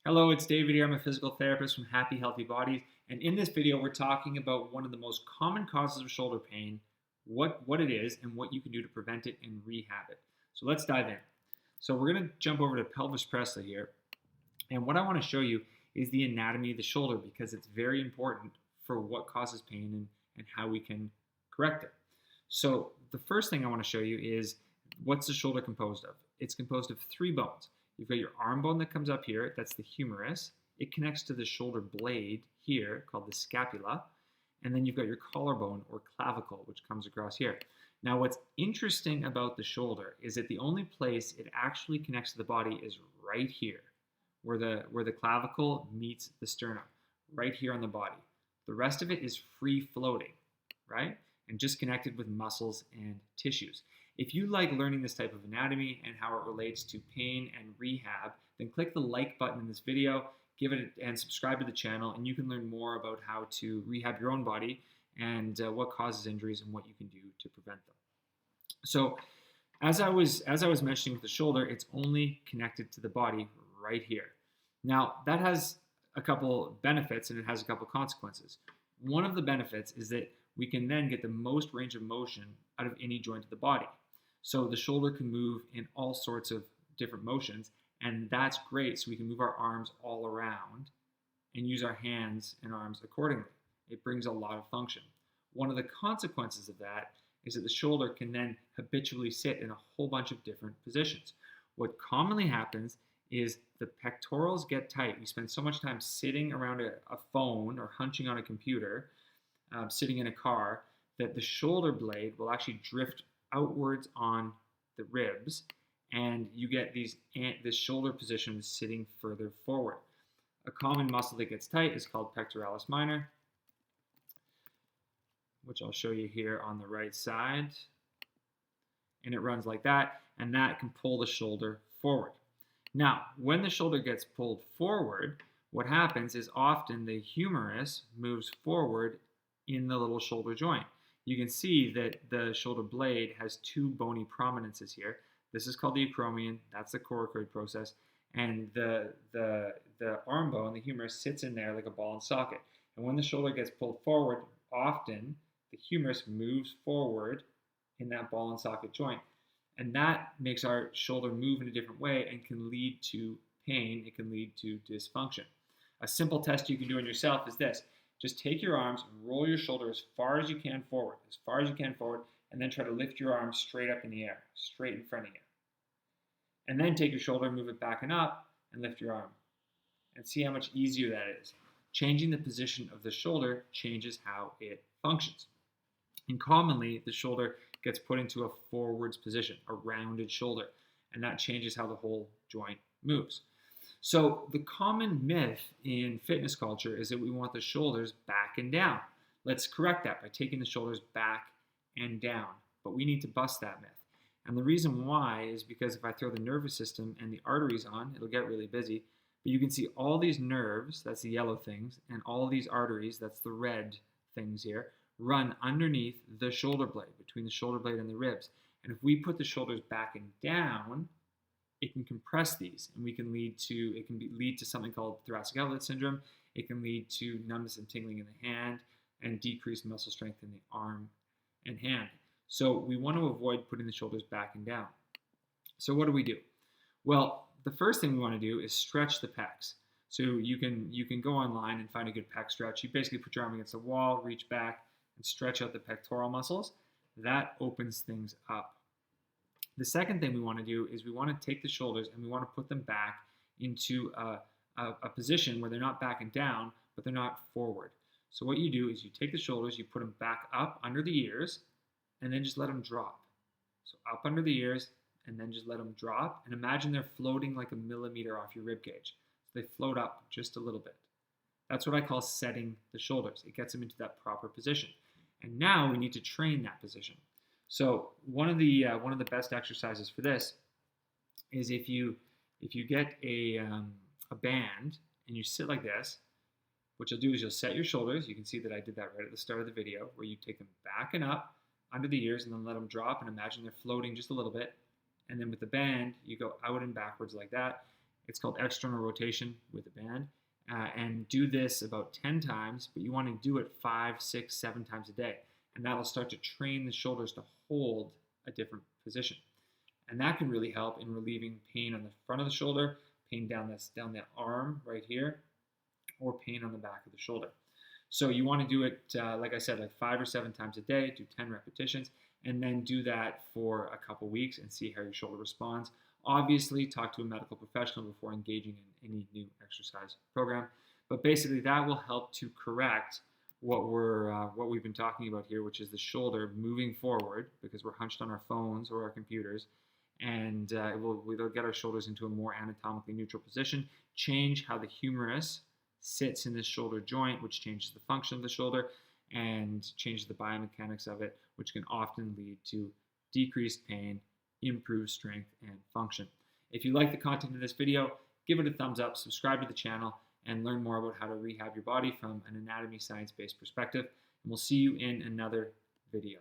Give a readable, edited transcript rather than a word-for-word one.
Hello, it's David here. I'm a physical therapist from Happy Healthy Bodies. And in this video, we're talking about one of the most common causes of shoulder pain, what it is, and what you can do to prevent it and rehab it. So let's dive in. So we're going to jump over to pelvis pressa here. And what I want to show you is the anatomy of the shoulder because it's very important for what causes pain and how we can correct it. So the first thing I want to show you is what's the shoulder composed of? It's composed of three bones. You've got your arm bone that comes up here, that's the humerus. It connects to the shoulder blade here, called the scapula. And then you've got your collarbone or clavicle, which comes across here. Now, what's interesting about the shoulder is that the only place it actually connects to the body is right here, where the clavicle meets the sternum, right here on the body. The rest of it is free floating, right? And just connected with muscles and tissues. If you like learning this type of anatomy and how it relates to pain and rehab, then click the like button in this video, give it and subscribe to the channel, and you can learn more about how to rehab your own body and what causes injuries and what you can do to prevent them. So, as I was mentioning with the shoulder, it's only connected to the body right here. Now, that has a couple benefits and it has a couple consequences. One of the benefits is that we can then get the most range of motion out of any joint of the body. So the shoulder can move in all sorts of different motions, and that's great. So we can move our arms all around and use our hands and arms accordingly. It brings a lot of function. One of the consequences of that is that the shoulder can then habitually sit in a whole bunch of different positions. What commonly happens is the pectorals get tight. We spend so much time sitting around a phone or hunching on a computer, sitting in a car, that the shoulder blade will actually drift outwards on the ribs, and you get this shoulder position sitting further forward. A common muscle that gets tight is called pectoralis minor, which I'll show you here on the right side. And it runs like that, and that can pull the shoulder forward. Now, when the shoulder gets pulled forward, what happens is often the humerus moves forward in the little shoulder joint. You can see that the shoulder blade has two bony prominences here. This is called the acromion, that's the coracoid process, and the arm bone, the humerus, sits in there like a ball and socket. And when the shoulder gets pulled forward, often the humerus moves forward in that ball and socket joint. And that makes our shoulder move in a different way and can lead to pain, it can lead to dysfunction. A simple test you can do on yourself is this. Just take your arms and roll your shoulder as far as you can forward, and then try to lift your arms straight up in the air, straight in front of you. And then take your shoulder, move it back and up, and lift your arm. And see how much easier that is. Changing the position of the shoulder changes how it functions. And commonly, the shoulder gets put into a forwards position, a rounded shoulder, and that changes how the whole joint moves. So the common myth in fitness culture is that we want the shoulders back and down. Let's correct that by taking the shoulders back and down. But we need to bust that myth. And the reason why is because if I throw the nervous system and the arteries on, it'll get really busy. But you can see all these nerves, that's the yellow things, and all these arteries, that's the red things here, run underneath the shoulder blade, between the shoulder blade and the ribs. And if we put the shoulders back and down, it can compress these, and lead to something called thoracic outlet syndrome. It can lead to numbness and tingling in the hand and decreased muscle strength in the arm and hand. So we want to avoid putting the shoulders back and down. So what do? Well, the first thing we want to do is stretch the pecs. So you can go online and find a good pec stretch. You basically put your arm against the wall, reach back, and stretch out the pectoral muscles. That opens things up. The second thing we want to do is we want to take the shoulders and we want to put them back into a position where they're not back and down, but they're not forward. So what you do is you take the shoulders, you put them back up under the ears, and then just let them drop. So up under the ears, and then just let them drop. And imagine they're floating like a millimeter off your rib cage. So they float up just a little bit. That's what I call setting the shoulders. It gets them into that proper position. And now we need to train that position. So one of the best exercises for this is if you get a band and you sit like this, what you'll do is you'll set your shoulders. You can see that I did that right at the start of the video, where you take them back and up under the ears and then let them drop, and imagine they're floating just a little bit. And then with the band, you go out and backwards like that. It's called external rotation with a band. And do this about 10 times, but you want to do it 5, 6, 7 times a day. And that'll start to train the shoulders to hold a different position. And that can really help in relieving pain on the front of the shoulder, pain down the arm right here, or pain on the back of the shoulder. So you want to do it, like I said, like 5 or 7 times a day, do 10 repetitions, and then do that for a couple weeks and see how your shoulder responds. Obviously, talk to a medical professional before engaging in any new exercise program. But basically, that will help to correct what we've been talking about here, which is the shoulder moving forward because we're hunched on our phones or our computers, and we'll get our shoulders into a more anatomically neutral position, change how the humerus sits in this shoulder joint, which changes the function of the shoulder and changes the biomechanics of it, which can often lead to decreased pain, improved strength and function. If you like the content of this video, give it a thumbs up, subscribe to the channel, and learn more about how to rehab your body from an anatomy science-based perspective. And we'll see you in another video.